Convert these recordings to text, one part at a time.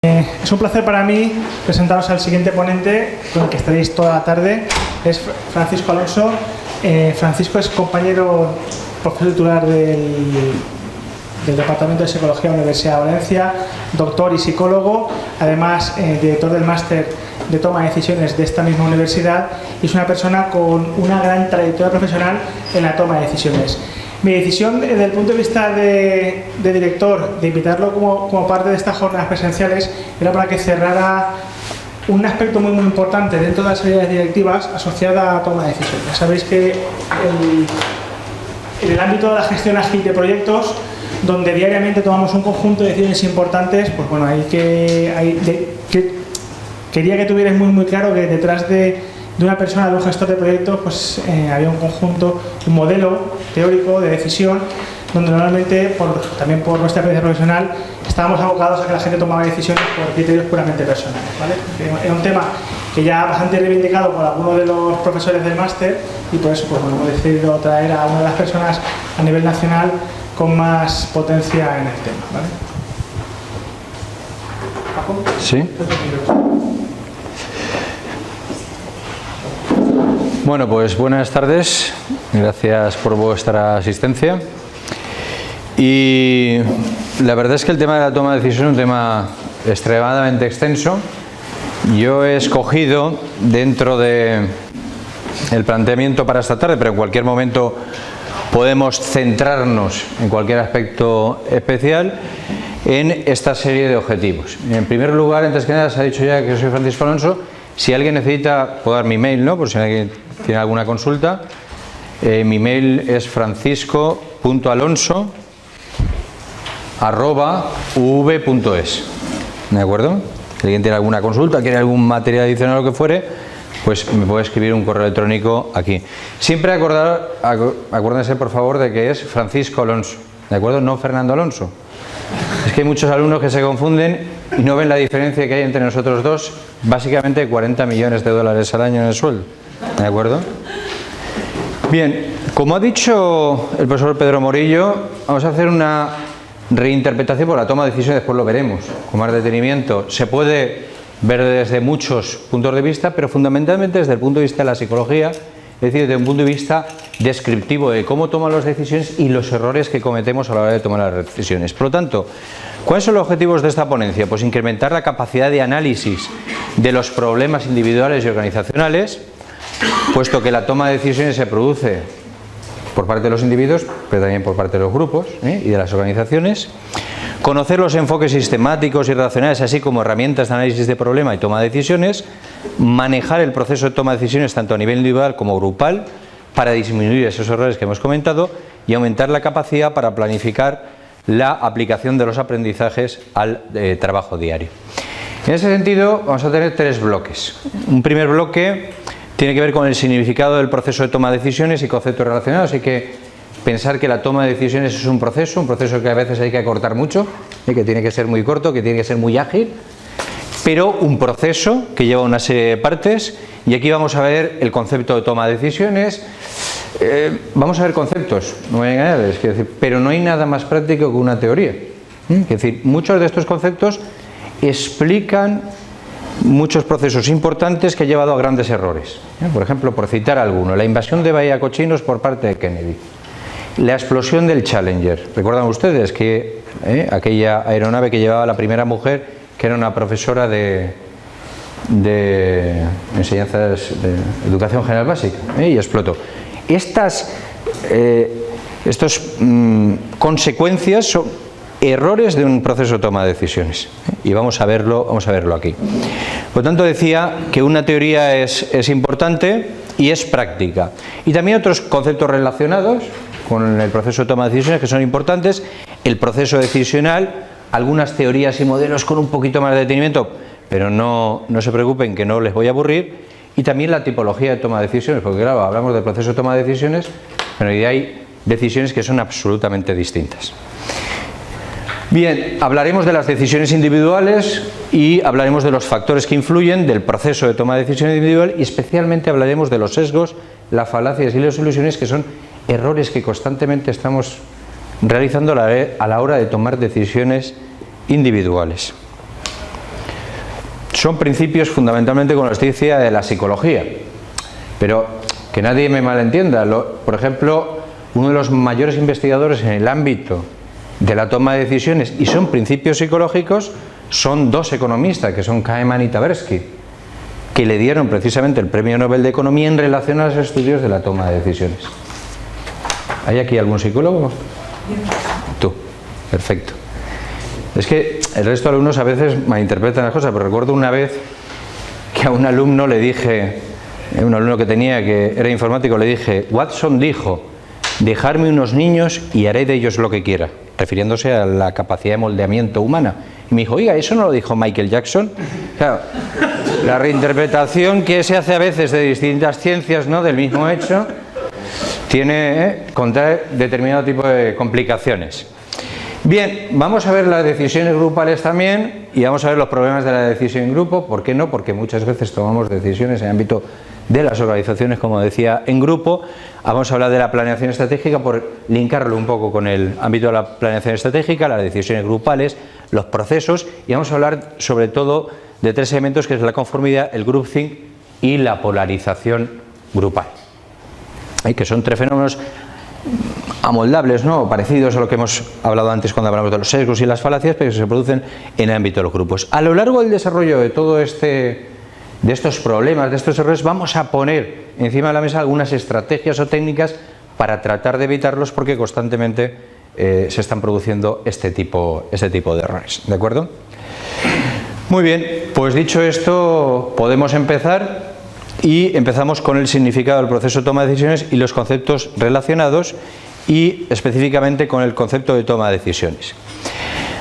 Es un placer para mí presentaros al siguiente ponente con el que estaréis toda la tarde. Es Francisco Alonso. Francisco es compañero profesor titular del Departamento de Psicología de la Universidad de Valencia, doctor y psicólogo, además director del máster de toma de decisiones de esta misma universidad, y es una persona con una gran trayectoria profesional en la toma de decisiones. Mi decisión desde el punto de vista de director de invitarlo como parte de estas jornadas presenciales era para que cerrara un aspecto muy importante dentro de las habilidades directivas asociada a la toma de decisiones. Sabéis que en el ámbito de la gestión ágil de proyectos, donde diariamente tomamos un conjunto de decisiones importantes, pues bueno, quería que tuvierais muy claro que detrás de una persona, de un gestor de proyectos, pues había un conjunto, un modelo teórico de decisión, donde normalmente, también por nuestra experiencia profesional, estábamos abocados a que la gente tomaba decisiones por criterios puramente personales, ¿vale? Era un tema que ya bastante reivindicado por algunos de los profesores del máster, y por eso pues, bueno, hemos decidido traer a una de las personas a nivel nacional con más potencia en el tema, ¿vale? ¿Paco? Sí. Bueno, pues buenas tardes, gracias por vuestra asistencia. Y la verdad es que el tema de la toma de decisión es un tema extremadamente extenso. Yo he escogido dentro del planteamiento para esta tarde, pero en cualquier momento podemos centrarnos en cualquier aspecto especial, en esta serie de objetivos. En primer lugar, antes que nada, se ha dicho ya que soy Francisco Alonso. Si alguien necesita, puedo dar mi mail, ¿no? Por si alguien tiene alguna consulta. Mi mail es francisco.alonso@uv.es. ¿De acuerdo? Si alguien tiene alguna consulta, quiere algún material adicional o lo que fuere, pues me puede escribir un correo electrónico aquí. Siempre acuérdense, por favor, de que es Francisco Alonso. ¿De acuerdo? No Fernando Alonso. Es que hay muchos alumnos que se confunden y no ven la diferencia que hay entre nosotros dos, básicamente 40 millones de dólares al año en el sueldo. ¿De acuerdo? Bien, como ha dicho el profesor Pedro Morillo, vamos a hacer una reinterpretación por la toma de decisiones, después lo veremos con más detenimiento. Se puede ver desde muchos puntos de vista, pero fundamentalmente desde el punto de vista de la psicología, es decir, desde un punto de vista descriptivo de cómo toman las decisiones y los errores que cometemos a la hora de tomar las decisiones. Por lo tanto, ¿cuáles son los objetivos de esta ponencia? Pues incrementar la capacidad de análisis de los problemas individuales y organizacionales, puesto que la toma de decisiones se produce por parte de los individuos, pero también por parte de los grupos y de las organizaciones. Conocer los enfoques sistemáticos y racionales, así como herramientas de análisis de problema y toma de decisiones. Manejar el proceso de toma de decisiones tanto a nivel individual como grupal para disminuir esos errores que hemos comentado y aumentar la capacidad para planificar la aplicación de los aprendizajes al trabajo diario. En ese sentido, vamos a tener tres bloques. Un primer bloque tiene que ver con el significado del proceso de toma de decisiones y conceptos relacionados. Hay que pensar que la toma de decisiones es un proceso que a veces hay que acortar mucho, que tiene que ser muy corto, que tiene que ser muy ágil, pero un proceso que lleva una serie de partes. Y aquí vamos a ver el concepto de toma de decisiones. Vamos a ver conceptos, no me voy a engañar, pero no hay nada más práctico que una teoría. Es decir, muchos de estos conceptos explican muchos procesos importantes que han llevado a grandes errores. Por ejemplo, por citar alguno, la invasión de Bahía Cochinos por parte de Kennedy, la explosión del Challenger. ¿Recuerdan ustedes que aquella aeronave que llevaba la primera mujer, que era una profesora de enseñanzas de educación general básica, y explotó? Estas consecuencias son errores de un proceso de toma de decisiones, y vamos a verlo aquí. Por lo tanto, decía que una teoría es importante y es práctica, y también otros conceptos relacionados con el proceso de toma de decisiones que son importantes: el proceso decisional, algunas teorías y modelos con un poquito más de detenimiento, pero no se preocupen que no les voy a aburrir, y también la tipología de toma de decisiones, porque claro, hablamos del proceso de toma de decisiones, pero hoy hay decisiones que son absolutamente distintas. Bien, hablaremos de las decisiones individuales y hablaremos de los factores que influyen del proceso de toma de decisiones individual, y especialmente hablaremos de los sesgos, las falacias y las ilusiones, que son errores que constantemente estamos realizando a la hora de tomar decisiones individuales. son principios fundamentalmente, como les decía, de la psicología. Pero que nadie me malentienda. Por ejemplo, uno de los mayores investigadores en el ámbito de la toma de decisiones, y son principios psicológicos, son dos economistas, que son Kahneman y Tversky, que le dieron precisamente el Premio Nobel de Economía en relación a los estudios de la toma de decisiones. ¿Hay aquí algún psicólogo? Tú. Perfecto. Es que el resto de alumnos a veces malinterpretan las cosas, pero recuerdo una vez que a un alumno le dije, un alumno que tenía, que era informático, le dije: Watson dijo, dejarme unos niños y haré de ellos lo que quiera, refiriéndose a la capacidad de moldeamiento humana. Y me dijo: oiga, ¿eso no lo dijo Michael Jackson? Claro, la reinterpretación que se hace a veces de distintas ciencias, ¿no?, del mismo hecho, contrae determinado tipo de complicaciones. Bien, vamos a ver las decisiones grupales también, y vamos a ver los problemas de la decisión en grupo. ¿Por qué no? Porque muchas veces tomamos decisiones en el ámbito de las organizaciones, como decía, en grupo. Vamos a hablar de la planeación estratégica, por linkarlo un poco con el ámbito de la planeación estratégica, las decisiones grupales, los procesos, y vamos a hablar sobre todo de tres elementos, que es la conformidad, el groupthink y la polarización grupal, que son tres fenómenos amoldables, ¿no?, parecidos a lo que hemos hablado antes cuando hablamos de los sesgos y las falacias, pero que se producen en el ámbito de los grupos. A lo largo del desarrollo de todo de estos problemas, de estos errores, vamos a poner encima de la mesa algunas estrategias o técnicas para tratar de evitarlos, porque constantemente se están produciendo este tipo de errores. ¿De acuerdo? Muy bien, pues dicho esto, podemos empezar, y empezamos con el significado del proceso de toma de decisiones y los conceptos relacionados, y específicamente con el concepto de toma de decisiones.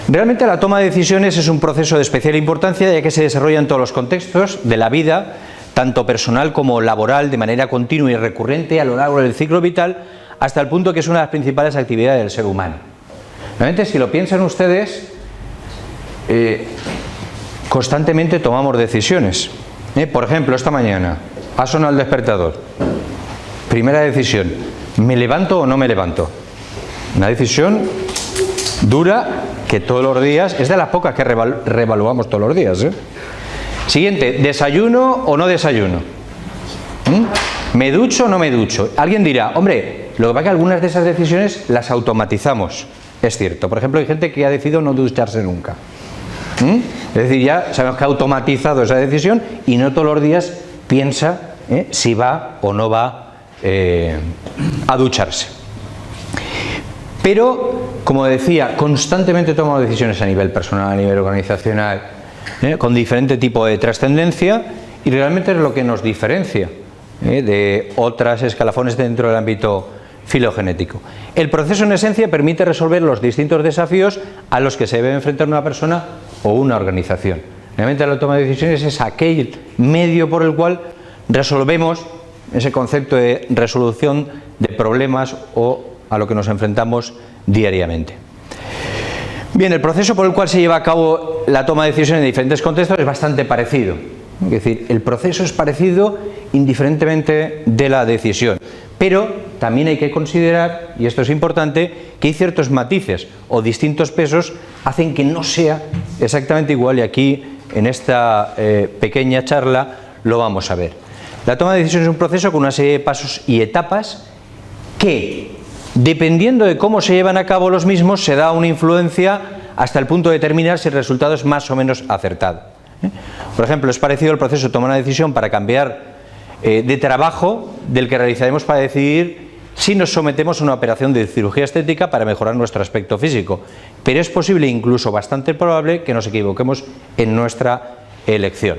Realmente la toma de decisiones es un proceso de especial importancia, ya que se desarrolla en todos los contextos de la vida, tanto personal como laboral, de manera continua y recurrente a lo largo del ciclo vital, hasta el punto que es una de las principales actividades del ser humano. Realmente, si lo piensan ustedes, constantemente tomamos decisiones. Por ejemplo, esta mañana ha sonado el despertador. Primera decisión: ¿me levanto o no me levanto? Una decisión dura, que todos los días, es de las pocas que reevaluamos todos los días. Siguiente: ¿desayuno o no desayuno? ¿Me ducho o no me ducho? Alguien dirá: hombre, lo que pasa es que algunas de esas decisiones las automatizamos. Es cierto. Por ejemplo, hay gente que ha decidido no ducharse nunca. Es decir, ya sabemos que ha automatizado esa decisión y no todos los días piensa si va o no va a ducharse. Pero, como decía, constantemente tomamos decisiones a nivel personal, a nivel organizacional, con diferente tipo de trascendencia, y realmente es lo que nos diferencia de otras escalafones dentro del ámbito filogenético. El proceso, en esencia, permite resolver los distintos desafíos a los que se debe enfrentar una persona o una organización. Realmente la toma de decisiones es aquel medio por el cual resolvemos ese concepto de resolución de problemas o a lo que nos enfrentamos diariamente. Bien, el proceso por el cual se lleva a cabo la toma de decisiones en diferentes contextos es bastante parecido. Es decir, el proceso es parecido indiferentemente de la decisión. Pero también hay que considerar, y esto es importante, que hay ciertos matices o distintos pesos hacen que no sea exactamente igual, y aquí en esta pequeña charla lo vamos a ver. La toma de decisiones es un proceso con una serie de pasos y etapas que, dependiendo de cómo se llevan a cabo los mismos, se da una influencia hasta el punto de determinar si el resultado es más o menos acertado. Por ejemplo, es parecido al proceso de tomar una decisión para cambiar de trabajo del que realizaremos para decidir si nos sometemos a una operación de cirugía estética para mejorar nuestro aspecto físico. Pero es posible, incluso bastante probable, que nos equivoquemos en nuestra elección.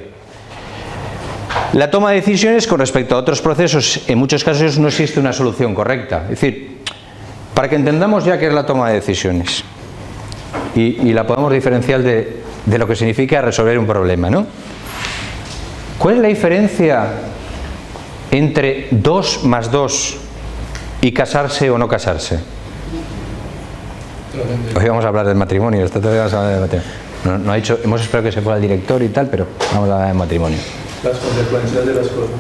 La toma de decisiones con respecto a otros procesos, en muchos casos no existe una solución correcta. Es decir, para que entendamos ya qué es la toma de decisiones y la podamos diferenciar de lo que significa resolver un problema, ¿no? ¿Cuál es la diferencia entre 2 más 2 y casarse o no casarse? Hoy vamos a hablar del matrimonio. No ha dicho, hemos esperado que se fuera el director y tal, pero vamos a hablar del matrimonio. Las consecuencias de las cosas.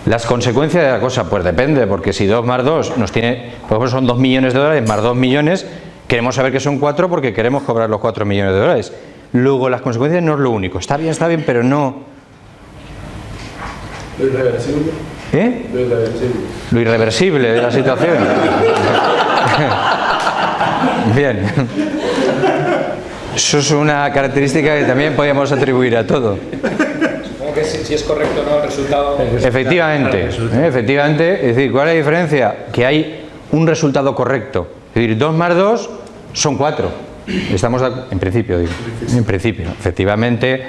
Las consecuencias de la cosa, pues depende, porque si 2 más 2 nos tiene, por ejemplo, son 2 millones de dólares más 2 millones, queremos saber que son 4 porque queremos cobrar los 4 millones de dólares. Luego, las consecuencias no es lo único. Está bien, pero no Lo irreversible. ¿Eh? Lo irreversible. Lo irreversible de la situación. Bien. Eso es una característica que también podemos atribuir a todo. Supongo que si es correcto o no el resultado. Efectivamente, efectivamente. Es decir, ¿cuál es la diferencia? Que hay un resultado correcto. Es decir, 2 más 2 son 4. Estamos en principio, digo. En principio, efectivamente.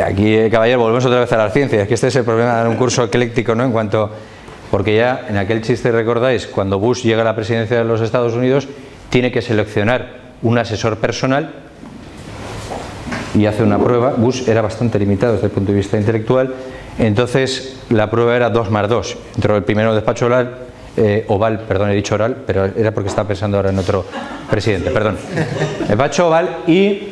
Aquí, caballero, volvemos otra vez a las ciencias. Que este es el problema de un curso ecléctico, ¿no? En cuanto, porque ya en aquel chiste, recordáis, cuando Bush llega a la presidencia de los Estados Unidos, tiene que seleccionar un asesor personal y hace una prueba. Bush era bastante limitado desde el punto de vista intelectual, entonces la prueba era 2 más 2. Entró el primero despacho oval, perdón, he dicho oral, pero era porque estaba pensando ahora en otro presidente, perdón. Despacho oval y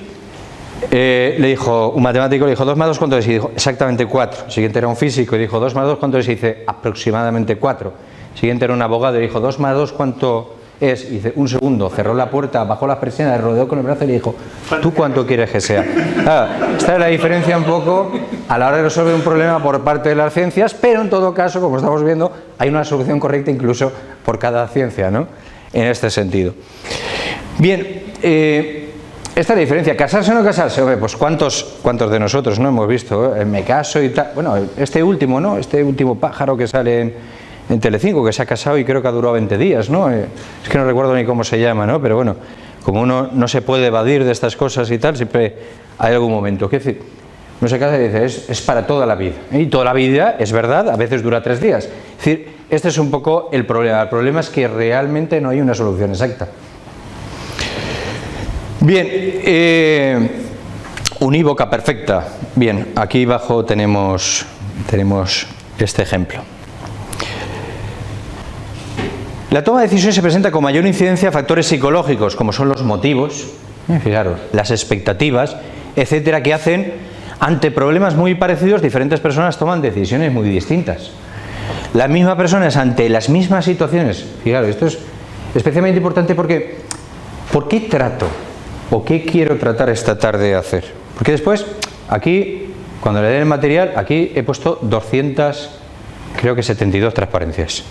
le dijo, un matemático le dijo 2 más 2 ¿cuánto es? Y dijo exactamente 4. El siguiente era un físico y dijo 2 más 2 ¿cuánto es? Y dice aproximadamente 4. El siguiente era un abogado y dijo 2 más 2 ¿cuánto es? Y dice un segundo, cerró la puerta, bajó las persianas, le rodeó con el brazo y le dijo ¿tú cuánto quieres que sea? Esta es la diferencia un poco a la hora de resolver un problema por parte de las ciencias, pero en todo caso, como estamos viendo, hay una solución correcta incluso por cada ciencia, ¿no? En este sentido. Bien, esta es la diferencia. ¿Casarse o no casarse? Hombre, pues ¿cuántos de nosotros no hemos visto? Me caso y tal. Bueno, este último, ¿no? Este último pájaro que sale en Telecinco, que se ha casado y creo que ha durado 20 días, ¿no? Es que no recuerdo ni cómo se llama, ¿no? Pero bueno, como uno no se puede evadir de estas cosas y tal, siempre hay algún momento. ¿Qué decir? No se casa y dice, es para toda la vida. Y toda la vida, es verdad, a veces dura 3 días. Es decir, este es un poco el problema. El problema es que realmente no hay una solución exacta. Bien, unívoca perfecta. Bien, aquí abajo tenemos este ejemplo. La toma de decisiones se presenta con mayor incidencia a factores psicológicos, como son los motivos, fijaros, las expectativas, etcétera, que hacen, ante problemas muy parecidos, diferentes personas toman decisiones muy distintas. Las mismas personas ante las mismas situaciones, fijaros, esto es especialmente importante porque, ¿por qué trato o qué quiero tratar esta tarde de hacer? Porque después, aquí, cuando le den el material, aquí he puesto 272 transparencias.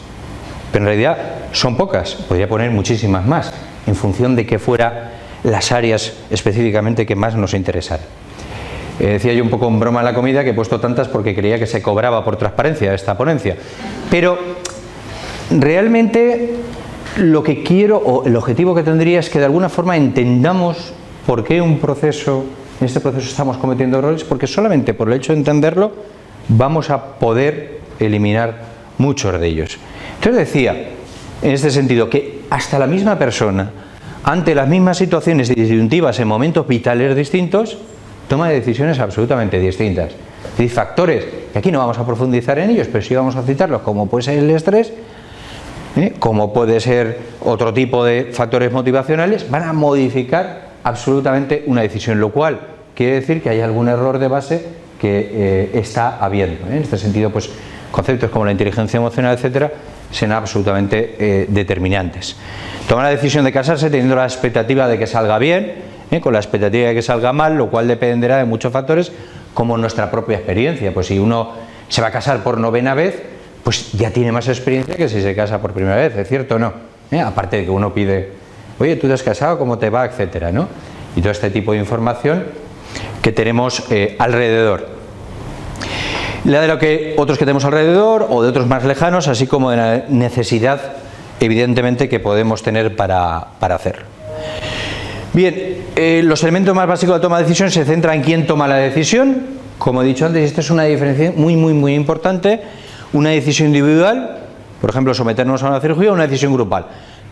Pero en realidad son pocas, podría poner muchísimas más, en función de que fuera las áreas específicamente que más nos interesaran. Decía yo un poco en broma en la comida que he puesto tantas porque creía que se cobraba por transparencia esta ponencia. Pero realmente lo que quiero, o el objetivo que tendría, es que de alguna forma entendamos por qué en este proceso estamos cometiendo errores, porque solamente por el hecho de entenderlo vamos a poder eliminar muchos de ellos. Entonces decía, en este sentido, que hasta la misma persona, ante las mismas situaciones disyuntivas en momentos vitales distintos, toma decisiones absolutamente distintas. Es decir, factores, que aquí no vamos a profundizar en ellos, pero sí vamos a citarlos, como puede ser el estrés, como puede ser otro tipo de factores motivacionales, van a modificar absolutamente una decisión, lo cual quiere decir que hay algún error de base que está habiendo. En este sentido, pues conceptos como la inteligencia emocional, etcétera, serán absolutamente determinantes. Tomar la decisión de casarse teniendo la expectativa de que salga bien, con la expectativa de que salga mal, lo cual dependerá de muchos factores, como nuestra propia experiencia. Pues si uno se va a casar por 9ª vez, pues ya tiene más experiencia que si se casa por primera vez, ¿es cierto o no? Aparte de que uno pide, oye, ¿tú te has casado? ¿Cómo te va? Etcétera, ¿no? Y todo este tipo de información que tenemos alrededor. La de lo que otros que tenemos alrededor o de otros más lejanos, así como de la necesidad, evidentemente, que podemos tener para hacerlo. Bien, los elementos más básicos de la toma de decisión se centran en quién toma la decisión. Como he dicho antes, esta es una diferencia muy importante. Una decisión individual, por ejemplo, someternos a una cirugía, o una decisión grupal,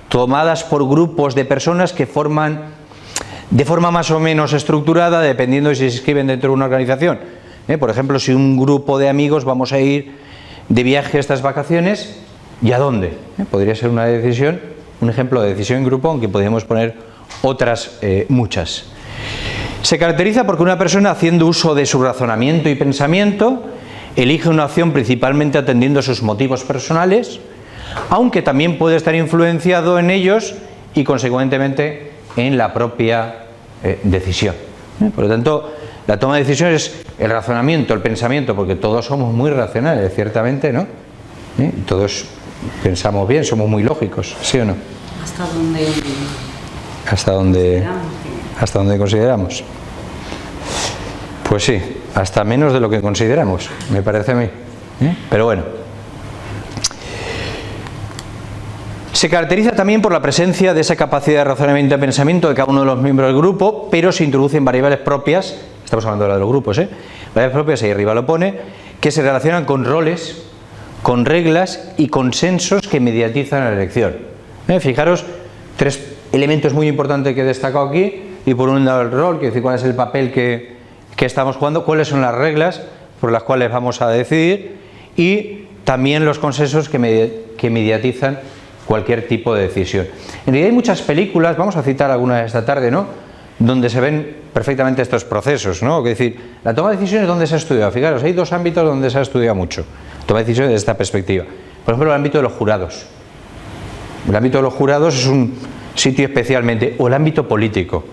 tomadas por grupos de personas que forman de forma más o menos estructurada, dependiendo de si se inscriben dentro de una organización. Por ejemplo, si un grupo de amigos vamos a ir de viaje estas vacaciones, ¿y a dónde? Podría ser una decisión, un ejemplo de decisión en grupo, aunque podríamos poner otras muchas. Se caracteriza porque una persona, haciendo uso de su razonamiento y pensamiento, elige una opción principalmente atendiendo a sus motivos personales, aunque también puede estar influenciado en ellos y consecuentemente en la propia decisión. Por lo tanto, la toma de decisiones es el razonamiento, el pensamiento, porque todos somos muy racionales, ciertamente, ¿no? Todos pensamos bien, somos muy lógicos, ¿sí o no? Hasta donde consideramos. Pues sí, hasta menos de lo que consideramos, me parece a mí. Pero bueno. Se caracteriza también por la presencia de esa capacidad de razonamiento y pensamiento de cada uno de los miembros del grupo, pero se introducen variables propias, estamos hablando de los grupos, variables propias, ahí arriba lo pone, que se relacionan con roles, con reglas y consensos que mediatizan la elección. Fijaros, 3 elementos muy importantes que he destacado aquí, y por un lado el rol, que es decir, cuál es el papel que estamos jugando, cuáles son las reglas por las cuales vamos a decidir, y también los consensos que mediatizan cualquier tipo de decisión. En realidad hay muchas películas, vamos a citar algunas esta tarde, ¿no?, donde se ven perfectamente estos procesos, ¿no? Es decir, la toma de decisiones, ¿dónde se ha estudiado? Fijaros, hay 2 ámbitos donde se ha estudiado mucho toma de decisiones desde esta perspectiva. Por ejemplo, el ámbito de los jurados. El ámbito de los jurados es un sitio especialmente, o el ámbito político.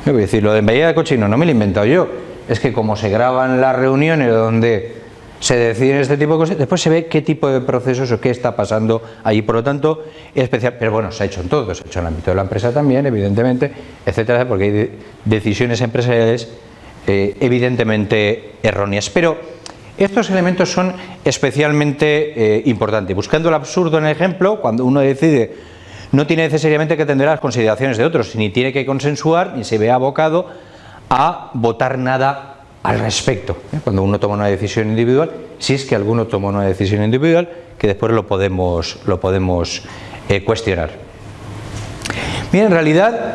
Es decir, lo de embellida de cochino no me lo he inventado yo, es que como se graban las reuniones donde se deciden este tipo de cosas, después se ve qué tipo de procesos o qué está pasando allí. Por lo tanto, es especial, pero bueno, se ha hecho en todo, se ha hecho en el ámbito de la empresa también, evidentemente, etcétera, porque hay decisiones empresariales evidentemente erróneas. Pero estos elementos son especialmente importantes. Buscando el absurdo en el ejemplo, cuando uno decide, no tiene necesariamente que atender a las consideraciones de otros, ni tiene que consensuar, ni se ve abocado a votar nada al respecto. Cuando uno toma una decisión individual, si es que alguno toma una decisión individual, que después lo podemos cuestionar. Bien, en realidad,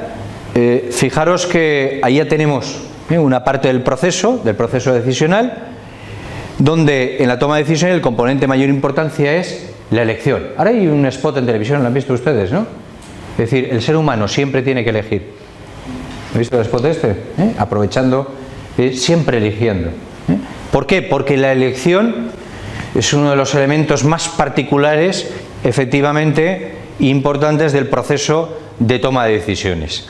fijaros que ahí ya tenemos una parte del proceso decisional, donde en la toma de decisiones el componente de mayor importancia es la elección. Ahora hay un spot en televisión, lo han visto ustedes, ¿no? Es decir, el ser humano siempre tiene que elegir. ¿Han visto el spot este? Aprovechando, siempre eligiendo. ¿Por qué? Porque la elección es uno de los elementos más particulares, efectivamente, importantes del proceso de toma de decisiones.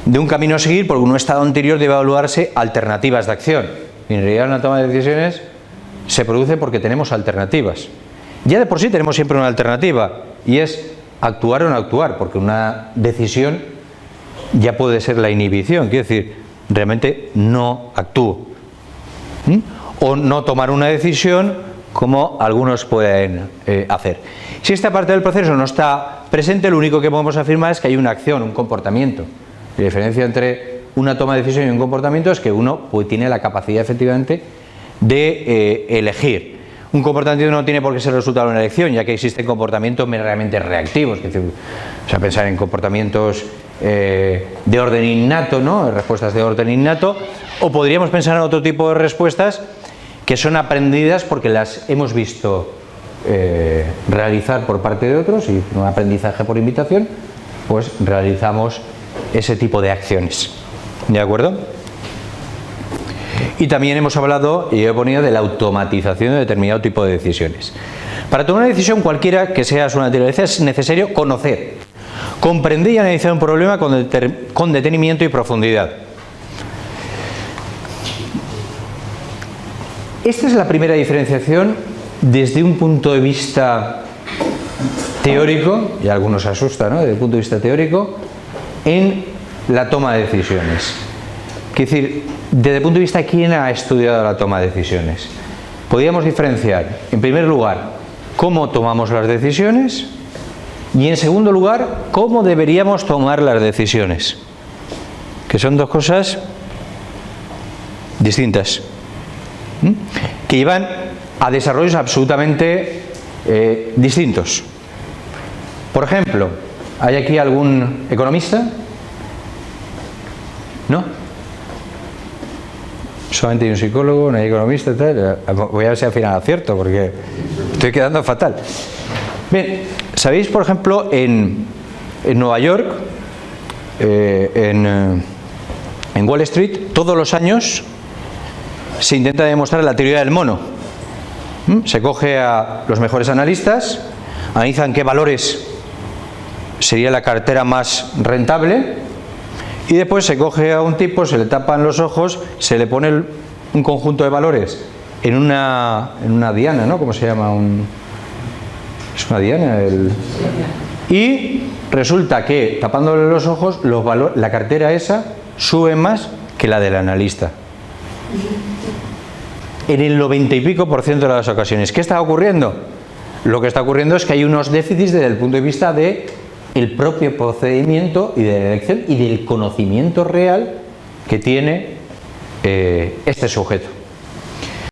De un camino a seguir, porque en un estado anterior debe evaluarse alternativas de acción. Y en realidad una toma de decisiones se produce porque tenemos alternativas. Ya de por sí tenemos siempre una alternativa, y es actuar o no actuar, porque una decisión ya puede ser la inhibición, quiere decir, realmente no actúo. O no tomar una decisión como algunos pueden hacer. Si esta parte del proceso no está presente, lo único que podemos afirmar es que hay una acción, un comportamiento. La diferencia entre una toma de decisión y un comportamiento es que uno tiene la capacidad efectivamente de elegir. Un comportamiento no tiene por qué ser resultado de una elección, ya que existen comportamientos meramente reactivos, es decir, o sea, pensar en comportamientos de orden innato, ¿no?, respuestas de orden innato, o podríamos pensar en otro tipo de respuestas que son aprendidas porque las hemos visto realizar por parte de otros, y un aprendizaje por imitación, pues realizamos ese tipo de acciones. ¿De acuerdo? Y también hemos hablado, y he ponido, de la automatización de determinado tipo de decisiones. Para tomar una decisión cualquiera que sea su naturaleza es necesario conocer, comprender y analizar un problema con detenimiento y profundidad. Esta es la primera diferenciación desde un punto de vista teórico, y a algunos se asusta, ¿no?, desde el punto de vista teórico, en la toma de decisiones. Es decir, desde el punto de vista de quién ha estudiado la toma de decisiones. Podríamos diferenciar, en primer lugar, cómo tomamos las decisiones, y en segundo lugar, cómo deberíamos tomar las decisiones, que son dos cosas distintas, que llevan a desarrollos absolutamente distintos. Por ejemplo, ¿hay aquí algún economista? ¿No? Solamente hay un psicólogo, no hay economista, tal. Voy a ver si al final acierto, porque estoy quedando fatal. Bien, ¿sabéis, por ejemplo, en Nueva York, en Wall Street, todos los años se intenta demostrar la teoría del mono? Se coge a los mejores analistas, analizan qué valores sería la cartera más rentable, y después se coge a un tipo, se le tapan los ojos, se le pone un conjunto de valores en una diana, ¿no? ¿Cómo se llama? Es una diana. Y resulta que, tapándole los ojos, la cartera esa sube más que la del analista. En el 90 y pico % de las ocasiones. ¿Qué está ocurriendo? Lo que está ocurriendo es que hay unos déficits desde el punto de vista del propio procedimiento y de la elección y del conocimiento real que tiene este sujeto.